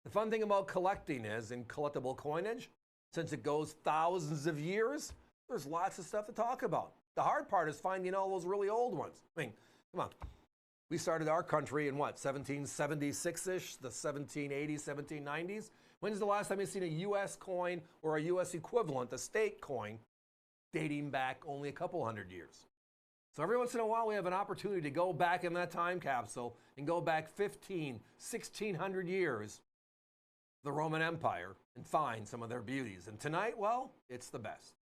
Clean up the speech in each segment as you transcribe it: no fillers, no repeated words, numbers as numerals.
The fun thing about collecting is, in collectible coinage, since it goes thousands of years, there's lots of stuff to talk about. The hard part is finding all those really old ones. I mean, come on. We started our country in what, 1776-ish, the 1780s, 1790s? When's the last time you've seen a U.S. coin or a U.S. equivalent, a state coin, dating back only a couple hundred years? So every once in a while, we have an opportunity to go back in that time capsule and go back 1600 years, the Roman Empire, and find some of their beauties. And tonight, well, it's the best.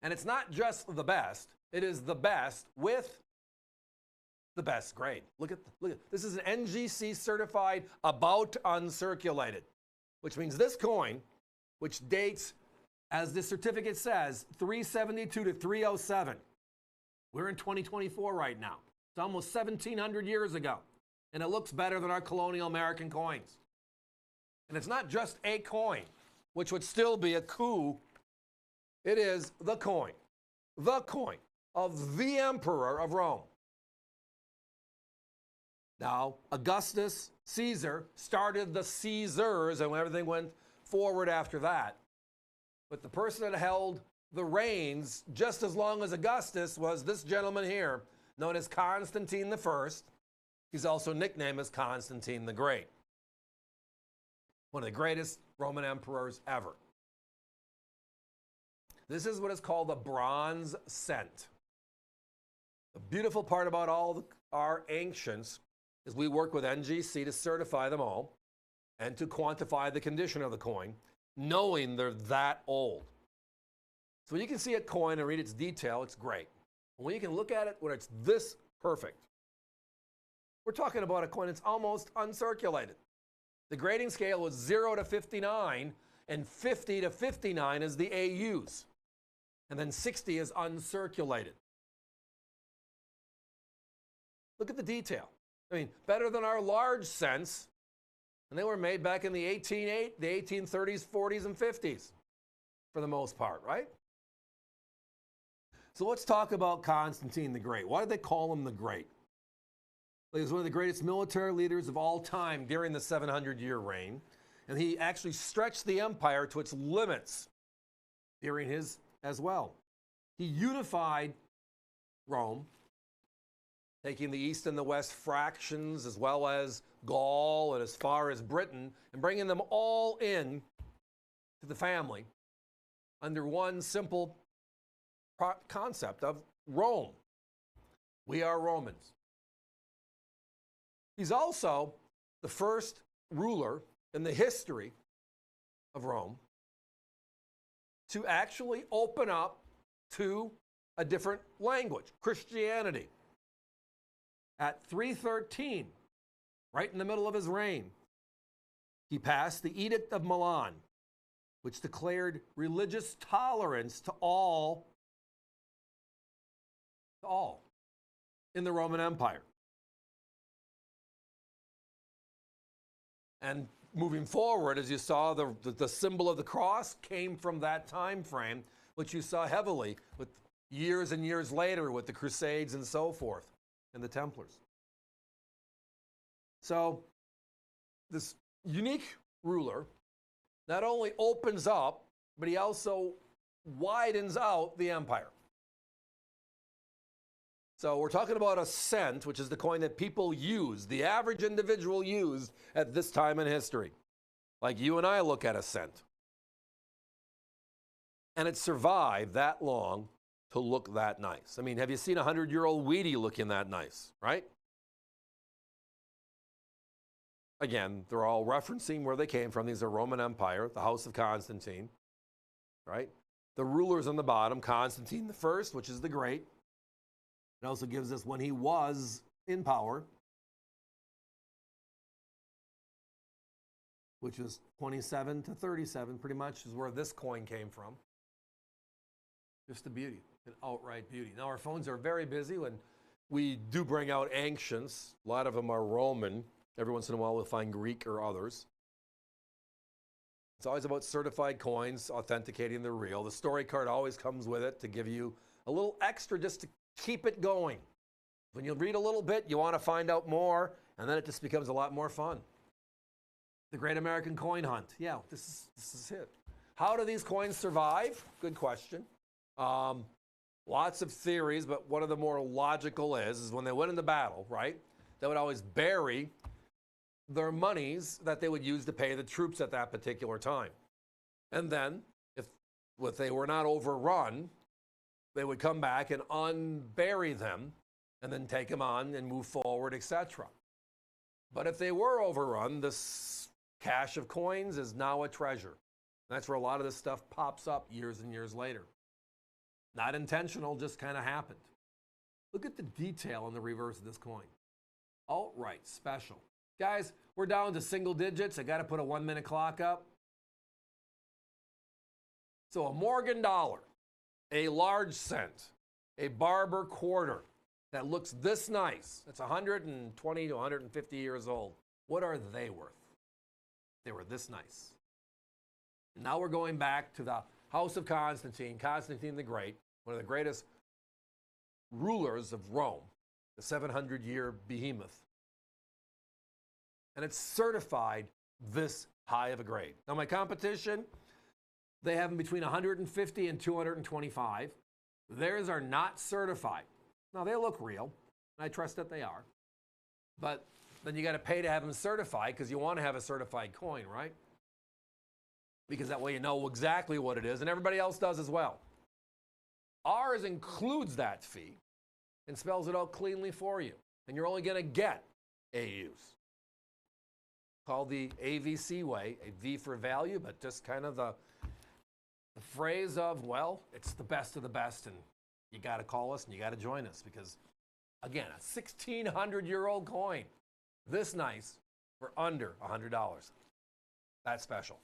And it's not just the best, it is the best with the best grade. Look at this is an NGC certified about uncirculated, which means this coin, which dates, as the certificate says, 372 to 307. We're in 2024 right now. It's almost 1,700 years ago. And it looks better than our colonial American coins. And it's not just a coin, which would still be a coup. It is the coin of the Emperor of Rome. Now, Augustus Caesar started the Caesars, and everything went forward after that. But the person that held the reins just as long as Augustus was this gentleman here, known as Constantine I. He's also nicknamed as Constantine the Great. One of the greatest Roman emperors ever. This is what is called a bronze cent. The beautiful part about all our ancients is we work with NGC to certify them all and to quantify the condition of the coin, knowing they're that old. So when you can see a coin and read its detail, it's great. And when you can look at it when it's this perfect, we're talking about a coin that's almost uncirculated. The grading scale was 0 to 59, and 50 to 59 is the AUs. And then 60 is uncirculated. Look at the detail. I mean, better than our large cents. And they were made back in the 1830s, 40s, and 50s, for the most part, right? So let's talk about Constantine the Great. Why did they call him the Great? He was one of the greatest military leaders of all time during the 700-year reign. And he actually stretched the empire to its limits during his as well. He unified Rome, taking the east and the west fractions, as well as Gaul and as far as Britain, and bringing them all in to the family under one simple concept of Rome. We are Romans. He's also the first ruler in the history of Rome to actually open up to a different language, Christianity. At 313, right in the middle of his reign, he passed the Edict of Milan, which declared religious tolerance to all in the Roman Empire. And moving forward, as you saw, the symbol of the cross came from that time frame, which you saw heavily with years and years later with the Crusades and so forth, and the Templars. So this unique ruler not only opens up, but he also widens out the empire. So we're talking about a cent, which is the coin that people use, the average individual used at this time in history. Like you and I look at a cent. And it survived that long to look that nice. I mean, have you seen a 100-year-old Wheatie looking that nice, right? Again, they're all referencing where they came from. These are Roman Empire, the House of Constantine, right? The rulers on the bottom, Constantine I, which is the Great. It also gives us when he was in power, which was 27 to 37, pretty much is where this coin came from. Just a beauty, an outright beauty. Now, our phones are very busy when we do bring out ancients. A lot of them are Roman. Every once in a while, we'll find Greek or others. It's always about certified coins, authenticating the real. The story card always comes with it to give you a little extra just to keep it going. When you read a little bit, you want to find out more, And then it just becomes a lot more fun. The Great American Coin Hunt. Yeah, this is it. How do these coins survive? Good question. Lots of theories, but one of the more logical is when they went into battle, right? They would always bury their monies that they would use to pay the troops at that particular time. And then, if they were not overrun, they would come back and unbury them and then take them on and move forward, etc. But if they were overrun, this cache of coins is now a treasure. That's where a lot of this stuff pops up years and years later. Not intentional, just kind of happened. Look at the detail on the reverse of this coin. Alt-right, special. Guys, we're down to single digits. I got to put a 1-minute clock up. So a Morgan dollar, a large cent, a Barber quarter that looks this nice. It's 120 to 150 years old. What are they worth? They were this nice. Now we're going back to the house of Constantine, Constantine the Great, one of the greatest rulers of Rome, the 700-year behemoth. And it's certified this high of a grade. Now my competition, they have them between 150 and 225. Theirs are not certified. Now they look real, and I trust that they are. But then you got to pay to have them certified because you want to have a certified coin, right? Because that way you know exactly what it is, and everybody else does as well. Ours includes that fee and spells it out cleanly for you. And you're only going to get AUs. Called the AVC way, a V for value, but just kind of the phrase of, well, it's the best of the best, and you got to call us and you got to join us because, again, a 1,600-year-old coin, this nice, for under $100. That's special.